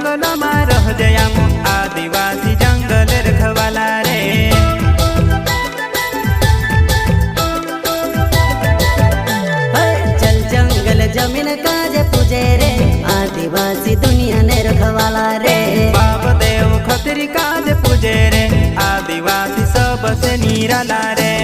जंगलમાં રહજે આમ आदिवासी जंगल रखवाला रे। चल जंगल जमीन काजे पूजे रे आदिवासी दुनिया ने रखवाला रे। बाप देव खतरी काज पूजे रे आदिवासी सबसे निराला रे।